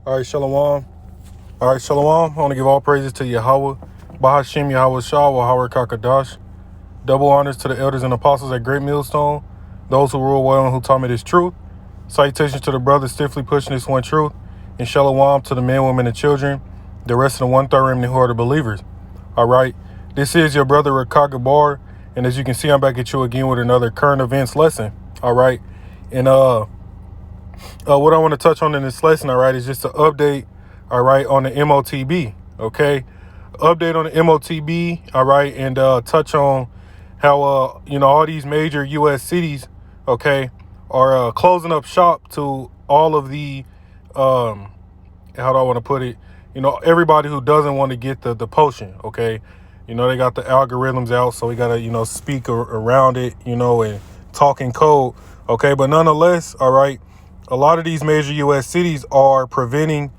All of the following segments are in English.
All right, Shalom. All right, Shalom. I want to give all praises to Yahweh, Bahashim Yahweh Shah, Wahawar Kakadash. Double honors to the elders and apostles at Great Millstone, those who rule well and who taught me this truth. Salutations to the brothers stiffly pushing this one truth. And Shalom to the men, women, and children, the rest of the one-third remnant who are the believers. All right, this is your brother Rakaka Bar, and as you can see, I'm back at you again with another current events lesson. All right, and what I want to touch on in this lesson, all right, is just an update, all right, on the MOTB, okay? Update on the MOTB, all right, and touch on how, all these major U.S. cities, okay, are closing up shop to all of the, how do I want to put it, everybody who doesn't want to get the potion, okay? They got the algorithms out, so we got to, speak around it, and talk in code, okay? But nonetheless, all right, a lot of these major U.S. cities are preventing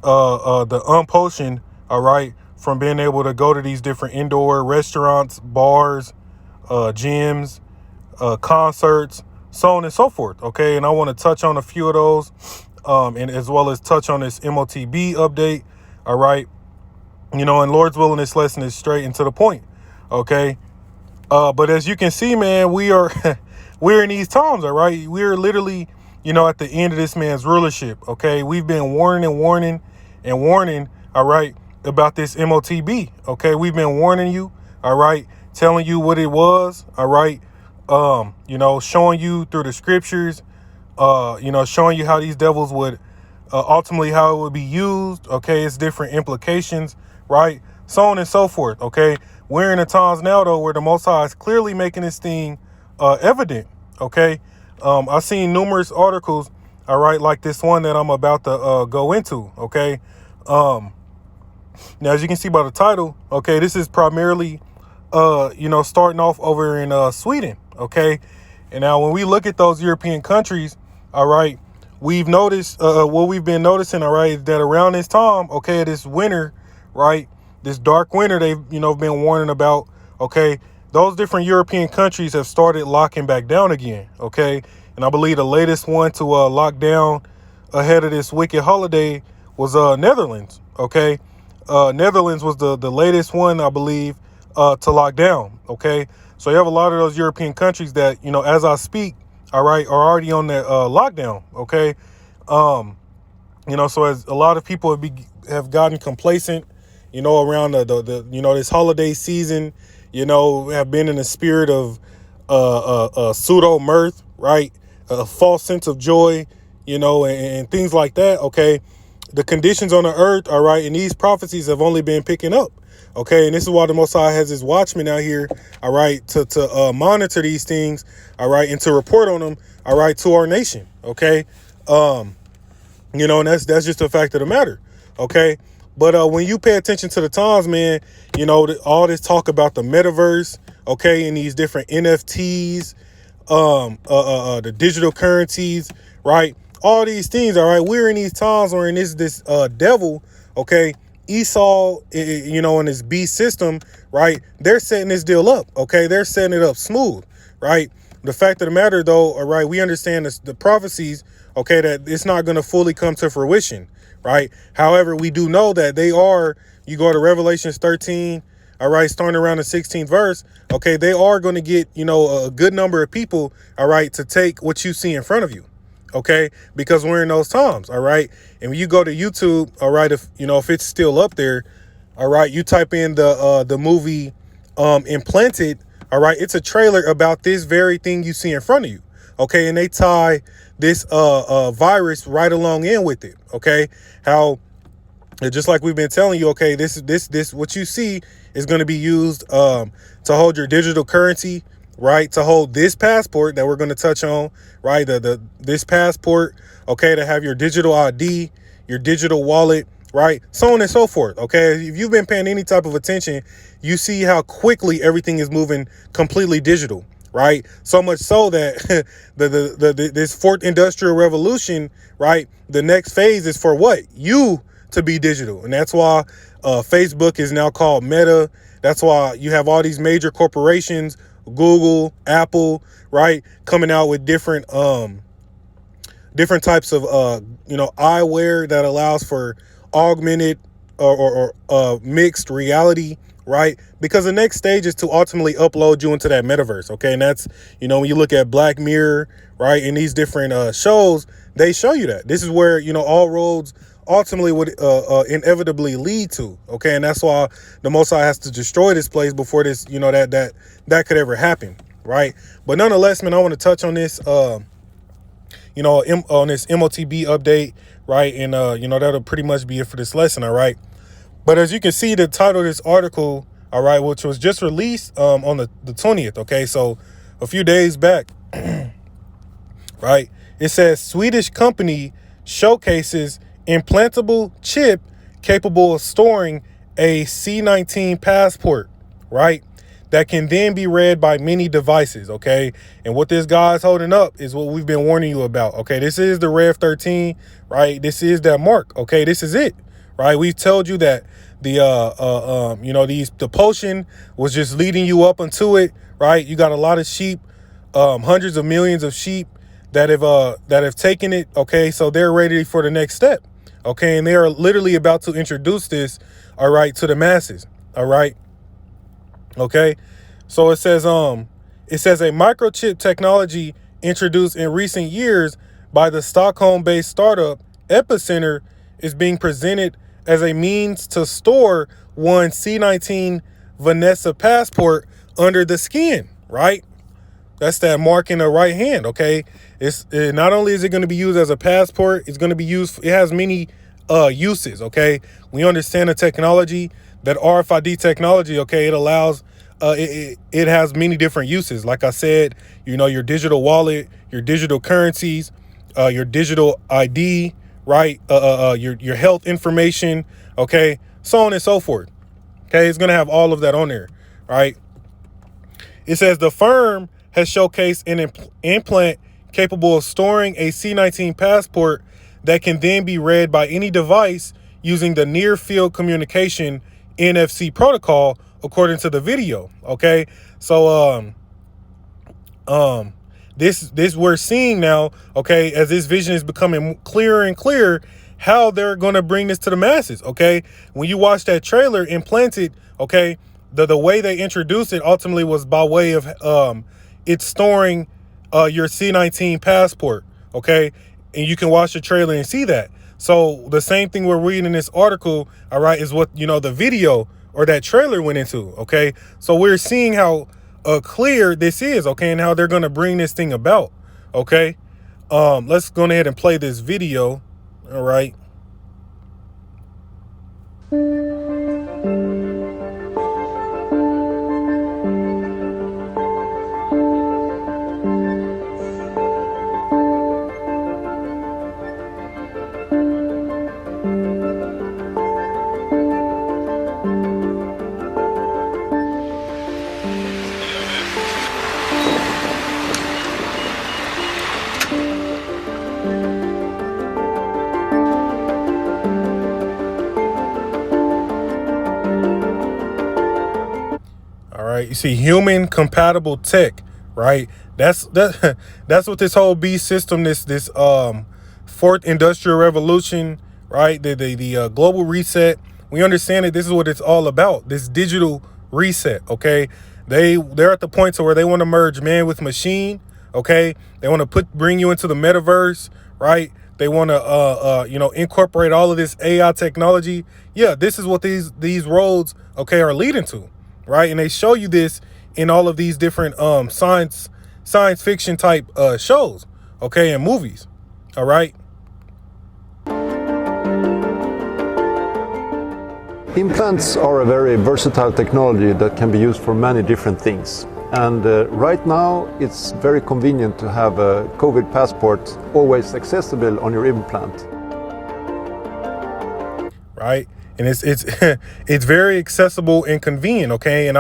the unpotioned, all right, from being able to go to these different indoor restaurants, bars, gyms, concerts, so on and so forth, okay? And I want to touch on a few of those, and as well as touch on this MOTB update, all right? And Lord's will in this lesson is straight and to the point, okay? But as you can see, man, we are we're in these times, all right? We're literally, at the end of this man's rulership, okay? We've been warning, all right, about this MOTB, okay? We've been warning you, all right, telling you what it was, all right, showing you through the scriptures, showing you how these devils would, ultimately how it would be used, okay? It's different implications, right? So on and so forth, okay? We're in the times now, though, where the Most High is clearly making this thing evident, okay? I've seen numerous articles, all right, like this one that I'm about to go into, okay? Now, as you can see by the title, okay, this is primarily, starting off over in Sweden, okay? And now when we look at those European countries, all right, we've noticed, what we've been noticing, all right, is that around this time, okay, this winter, right, this dark winter they've, been warning about, okay, those different European countries have started locking back down again, okay? And I believe the latest one to lock down ahead of this wicked holiday was Netherlands, okay? Netherlands was the latest one, I believe, to lock down, okay? So you have a lot of those European countries that, as I speak, all right, are already on that lockdown, okay? So as a lot of people have gotten complacent, around the this holiday season, have been in the spirit of pseudo mirth, right? A false sense of joy, and things like that, okay? The conditions on the earth, all right, and these prophecies have only been picking up, okay? And this is why the Most High has his watchmen out here, all right, to monitor these things, all right, and to report on them, all right, to our nation, okay? And that's just a fact of the matter, okay? But when you pay attention to the times, man, all this talk about the metaverse, okay, and these different NFTs, the digital currencies, right? All these things, all right, we're in these times where in this devil, okay, Esau, in his beast system, right, they're setting this deal up, okay? They're setting it up smooth, right? The fact of the matter, though, all right, we understand the prophecies, okay, that it's not going to fully come to fruition, right? However, we do know that they are, you go to Revelations 13, all right, starting around the 16th verse, okay, they are going to get, a good number of people, all right, to take what you see in front of you, okay, because we're in those times, all right? And when you go to YouTube, all right, if it's still up there, all right, you type in the movie Implanted, all right, it's a trailer about this very thing you see in front of you, okay? And they tie this virus right along in with it, okay? How, just like we've been telling you, okay, this what you see is going to be used to hold your digital currency, right? To hold this passport that we're going to touch on, right? This passport, okay, to have your digital ID, your digital wallet, right? So on and so forth, okay? If you've been paying any type of attention, you see how quickly everything is moving completely digital, right? So much so that this fourth industrial revolution, right? The next phase is for what? You to be digital. And that's why Facebook is now called Meta. That's why you have all these major corporations, Google, Apple, right, coming out with different different types of eyewear that allows for augmented or mixed reality, right? Because the next stage is to ultimately upload you into that metaverse, okay? And that's, when you look at Black Mirror, right, and these different shows, they show you that this is where all roads ultimately would inevitably lead to, okay? And that's why the Most High has to destroy this place before this, that could ever happen, right? But nonetheless, man, I want to touch on this on this MOTB update, right? And that'll pretty much be it for this lesson, all right? But as you can see, the title of this article, all right, which was just released on the 20th, okay? So a few days back, right? It says Swedish company showcases implantable chip capable of storing a C-19 passport, right? That can then be read by many devices, okay? And what this guy's holding up is what we've been warning you about, okay? This is the Rev 13, right? This is that mark, okay? This is it, right? We've told you that the the potion was just leading you up into it, right? You got a lot of sheep, hundreds of millions of sheep that have taken it, okay? So they're ready for the next step, okay? And they are literally about to introduce this, all right, to the masses, all right? Okay, so it says a microchip technology introduced in recent years by the Stockholm-based startup Epicenter is being presented as a means to store one C-19 Vanessa passport under the skin, right? That's that mark in the right hand, okay? Not only is it going to be used as a passport, it's going to be used, it has many uses, okay? We understand the technology, that RFID technology, okay, it allows, it has many different uses. Like I said, your digital wallet, your digital currencies, your digital ID, right? Your health information, okay? So on and so forth, okay? It's going to have all of that on there, right? It says the firm has showcased an implant capable of storing a C-19 passport that can then be read by any device using the near field communication NFC protocol, according to the video. Okay, so this we're seeing now, okay, as this vision is becoming clearer and clearer, how they're going to bring this to the masses. Okay, when you watch that trailer, Implanted, okay, the way they introduced it ultimately was by way of it's storing your C-19 passport, okay, and you can watch the trailer and see that. So the same thing we're reading in this article, all right, is what, the video or that trailer went into, okay? So we're seeing how clear this is, okay, and how they're going to bring this thing about, okay? Let's go ahead and play this video, all right? You see human compatible tech, right? That's what this whole B system, this fourth industrial revolution, right? The global reset. We understand that this is what it's all about. This digital reset, okay? They're at the point to where they want to merge man with machine, okay? They want to bring you into the metaverse, right? They want to incorporate all of this AI technology. Yeah, this is what these roads, okay, are leading to. Right, and they show you this in all of these different science fiction type shows, okay, and movies. All right. Implants are a very versatile technology that can be used for many different things. And right now, it's very convenient to have a COVID passport always accessible on your implant. Right. And it's it's very accessible and convenient, okay? And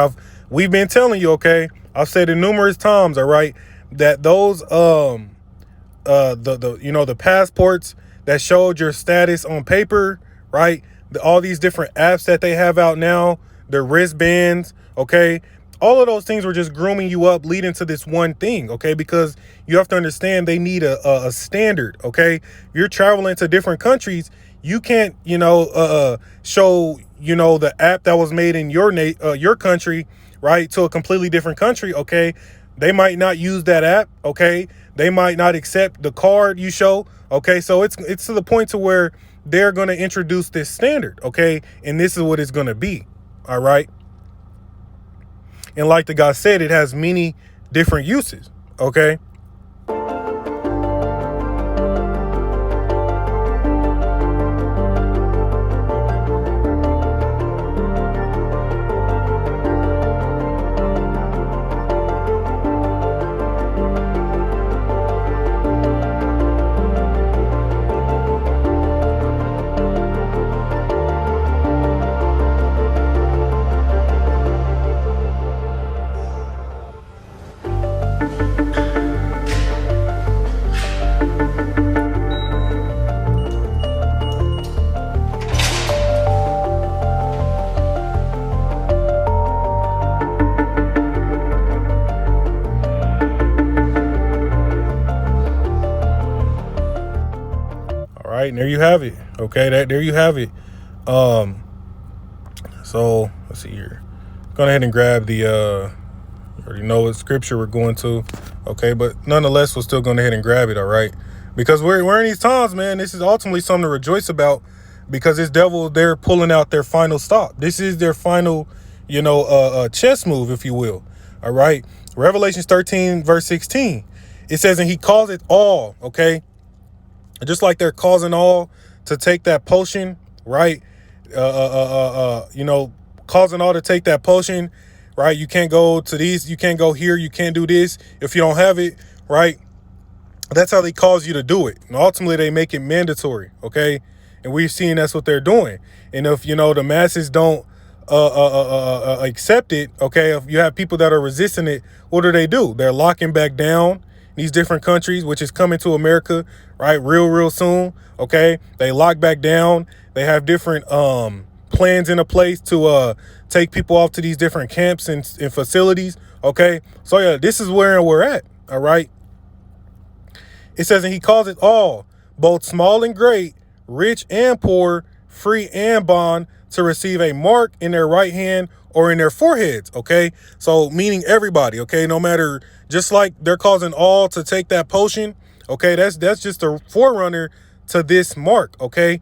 we've been telling you, okay? I've said it numerous times, all right, that those the passports that showed your status on paper, right? All these different apps that they have out now, the wristbands, okay? All of those things were just grooming you up, leading to this one thing, okay? Because you have to understand they need a standard, okay? You're traveling to different countries. You can't, show, the app that was made in your country, right, to a completely different country, okay? They might not use that app, okay? They might not accept the card you show, okay? So it's to the point to where they're going to introduce this standard, okay? And this is what it's going to be, all right? And like the guy said, it has many different uses, okay? All right, and there you have it. Okay, there you have it. So let's see here. Go ahead and grab the you already know what scripture we're going to. Okay, but nonetheless, we're still going ahead and grab it, all right? Because we're in these times, man. This is ultimately something to rejoice about, because this devil, they're pulling out their final stop. This is their final, chess move, if you will. All right. Revelations 13, verse 16. It says, and he calls it all, okay? Just like they're causing all to take that potion, right? Causing all to take that potion, right? You can't go to these, you can't go here, you can't do this if you don't have it, right? That's how they cause you to do it. And ultimately, they make it mandatory, okay? And we're seeing that's what they're doing. And if, the masses don't accept it, okay, if you have people that are resisting it, what do? They're locking back down these different countries, which is coming to America, right, real soon, okay? They lock back down. They have different plans in a place to take people off to these different camps and facilities, okay? So, yeah, this is where we're at, all right? It says, and he calls it all, both small and great, rich and poor, free and bond, to receive a mark in their right hand or in their foreheads, okay? So meaning everybody, okay? No matter, just like they're causing all to take that potion, okay? That's just a forerunner to this mark, okay?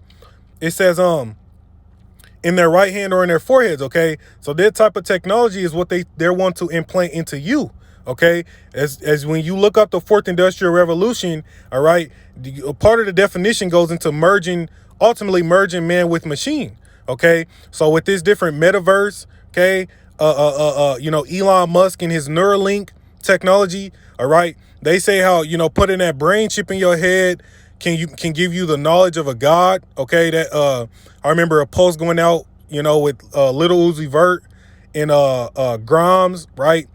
It says, in their right hand or in their foreheads, okay? So that type of technology is what they want to implant into you, okay? As when you look up the fourth industrial revolution, all right, part of the definition goes into ultimately merging man with machine, okay? So with this different metaverse, okay, Elon Musk and his Neuralink technology, all right, they say how, putting that brain chip in your head can give you the knowledge of a God, okay? That I remember a post going out, with Little Uzi Vert and Grimes, right?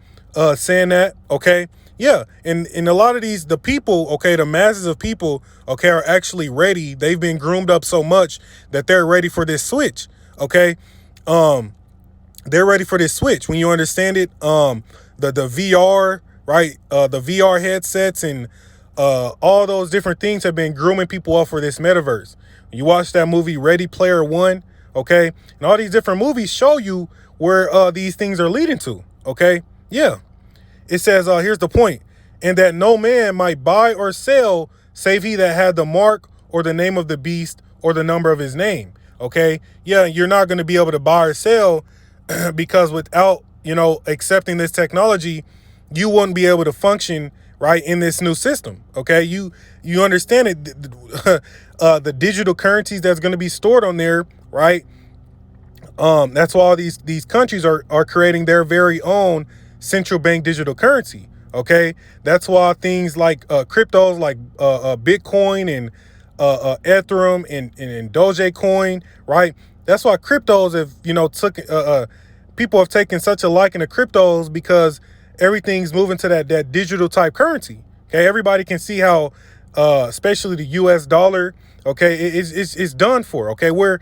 Saying that, okay? Yeah, and a lot of the people, okay, the masses of people, okay, are actually ready. They've been groomed up so much that they're ready for this switch, okay? They're ready for this switch. When you understand it, the VR, right? The VR headsets and all those different things have been grooming people up for this metaverse. You watch that movie Ready Player One, okay? And all these different movies show you where these things are leading to, okay? Yeah. It says, here's the point, and that no man might buy or sell save he that had the mark or the name of the beast or the number of his name, okay? Yeah, you're not going to be able to buy or sell because without, accepting this technology, you wouldn't be able to function, right, in this new system, okay? You understand it, the digital currencies that's going to be stored on there, right? That's why all these countries are creating their very own central bank digital currency, okay? That's why things like cryptos like Bitcoin and Ethereum and Dogecoin, right? That's why cryptos have, people have taken such a liking to cryptos, because everything's moving to that digital type currency, okay? Everybody can see how, especially the US dollar, okay, it's done for, okay? We're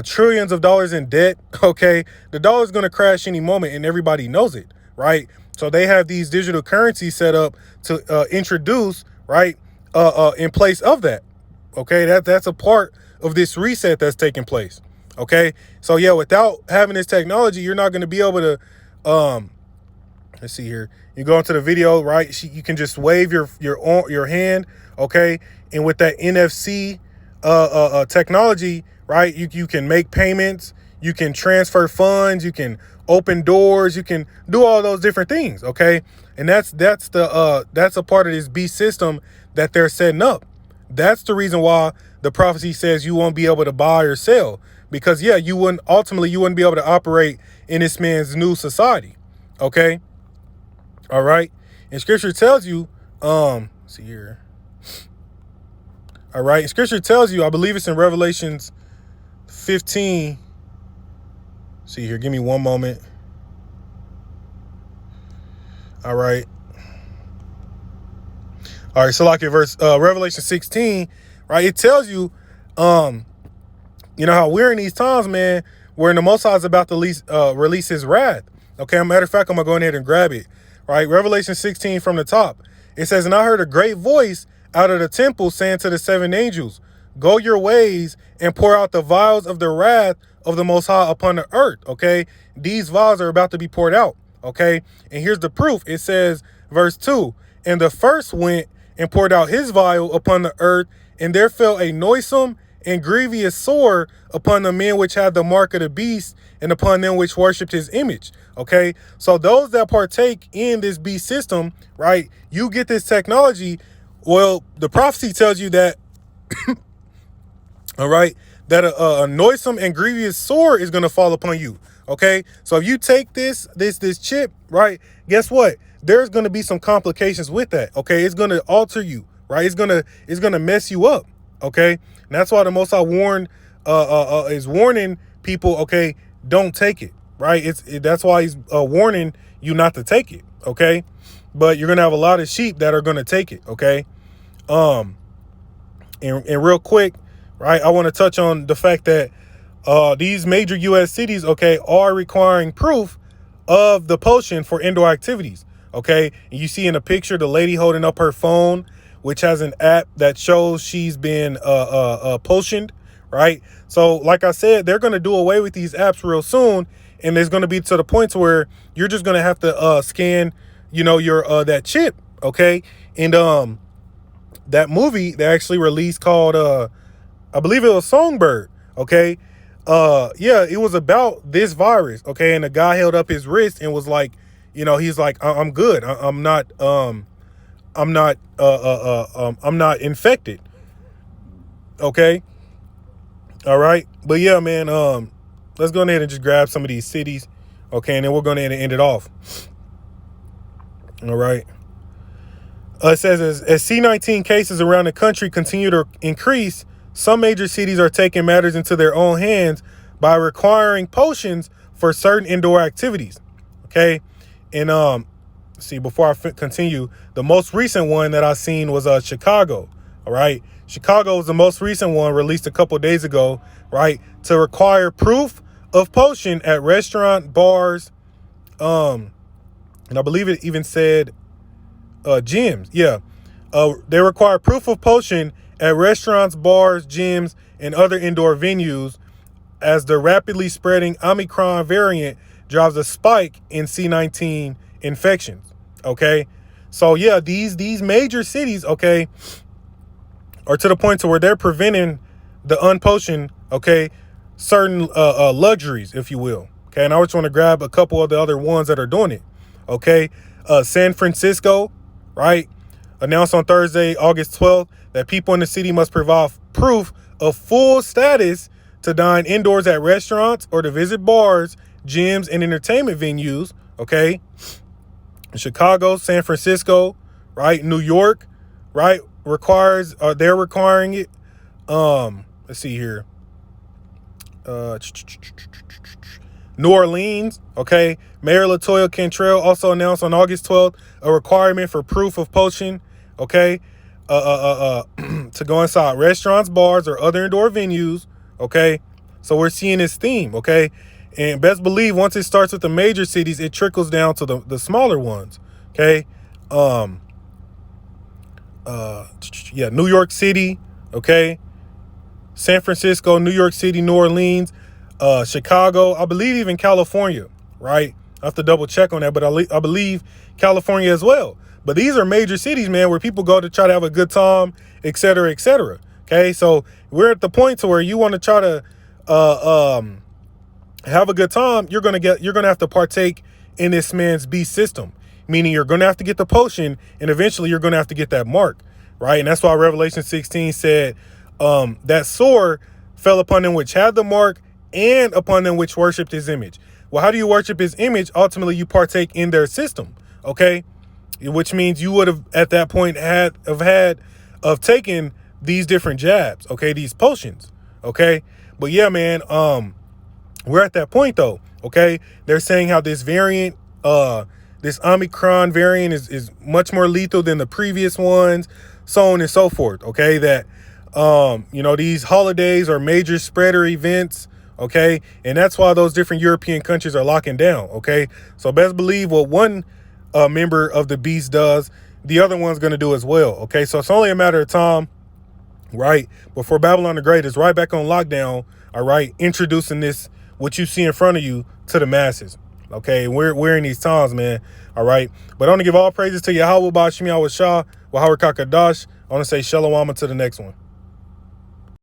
trillions of dollars in debt, okay? The dollar's going to crash any moment, and everybody knows it, right? So they have these digital currencies set up to introduce, right, in place of that. Okay, that's a part of this reset that's taking place. Okay, so yeah, without having this technology, you're not going to be able to. Let's see here. You go into the video, right? You can just wave your hand, okay, and with that NFC technology, right, you can make payments, you can transfer funds, you can open doors, you can do all those different things, okay, and that's a part of this beast system that they're setting up. That's the reason why the prophecy says you won't be able to buy or sell, because yeah, you wouldn't be able to operate in this man's new society, okay. All right, and Scripture tells you, let's see here. All right, and Scripture tells you, I believe it's in Revelations 15. See here, give me one moment. All right. So like in Revelation 16, right? It tells you, you know how we're in these times, man, where the Most High is about to release his wrath. Okay, matter of fact, I'm gonna go ahead and grab it. Right, Revelation 16 from the top. It says, and I heard a great voice out of the temple saying to the seven angels, go your ways and pour out the vials of the wrath of the Most High upon the earth. Okay, these vials are about to be poured out. Okay, and here's the proof. It says, verse 2, and the first went and poured out his vial upon the earth, and there fell a noisome and grievous sore upon the men which had the mark of the beast, and upon them which worshipped his image. Okay, so those that partake in this beast system, right, you get this technology. Well, the prophecy tells you that, all right, that a noisome and grievous sore is going to fall upon you. Okay, so if you take this chip, right, guess what? There's going to be some complications with that. Okay, it's going to alter you, right? It's gonna mess you up. Okay, and that's why the Most High is warning people. Okay, don't take it. Right? That's why he's warning you not to take it. Okay, but you're gonna have a lot of sheep that are gonna take it. Okay, and real quick, right? I want to touch on the fact that these major U.S. cities, okay, are requiring proof of the potion for indoor activities. Okay, and you see in the picture the lady holding up her phone, which has an app that shows she's been potioned. Right? So, like I said, they're gonna do away with these apps real soon. And there's going to be to the point to where you're just going to have to scan, you know, your that chip. Okay. And that movie they actually released called I believe it was Songbird. Okay. Yeah, it was about this virus. Okay. And the guy held up his wrist and was like, you know, he's like, I'm good. I'm not infected. Okay. All right. But yeah, man, let's go ahead and just grab some of these cities. Okay, and then we're going to end it off. All right. It says, as C-19 cases around the country continue to increase, some major cities are taking matters into their own hands by requiring potions for certain indoor activities. Okay. And see, before I continue, the most recent one that I seen was Chicago. All right. Chicago was the most recent one, released a couple days ago, right, to require proof of potion at restaurant, bars, and I believe it even said gyms. Yeah, they require proof of potion at restaurants, bars, gyms, and other indoor venues, as the rapidly spreading Omicron variant drives a spike in C-19 infections. Okay, so yeah, these major cities, okay, are to the point to where they're preventing the unpotioned, okay, certain luxuries, if you will. Okay, and I just want to grab a couple of the other ones that are doing it. Okay, San Francisco, right, announced on Thursday, August 12th, that people in the city must provide proof of full status to dine indoors at restaurants or to visit bars, gyms, and entertainment venues. Okay, Chicago, San Francisco, right, New York, right, they're requiring it. Let's see here. New Orleans, okay. Mayor Latoya Cantrell also announced on August 12th a requirement for proof of potion, okay, to go inside restaurants, bars, or other indoor venues, okay. So we're seeing this theme, okay. And best believe once it starts with the major cities, it trickles down to the smaller ones. Okay. New York City. Okay. San Francisco, New York City, New Orleans, Chicago, I believe even California, right? I have to double check on that, but I believe California as well. But these are major cities, man, where people go to try to have a good time, et cetera, et cetera. Okay, so we're at the point to where you want to try to have a good time. You're gonna have to partake in this man's beast system, meaning you're gonna have to get the potion, and eventually you're gonna have to get that mark, right? And that's why Revelation 16 said that sword fell upon them which had the mark and upon them which worshipped his image. Well, how do you worship his image? Ultimately, you partake in their system, okay? Which means you would have at that point taken these different jabs, okay, these potions, okay? But yeah, man, we're at that point though, okay? They're saying how this variant, this Omicron variant is much more lethal than the previous ones, so on and so forth, okay? That these holidays are major spreader events, okay? And that's why those different European countries are locking down, okay? So best believe what one member of the beast does, the other one's going to do as well, okay? So it's only a matter of time, right, before Babylon the Great is right back on lockdown, all right, introducing this, what you see in front of you, to the masses, okay? We're in these times, man, all right? But I want to give all praises to Yahweh, Ba'ashim Yahweh Shah, Wahawar Kakadash. I want to say Shalom to the next one.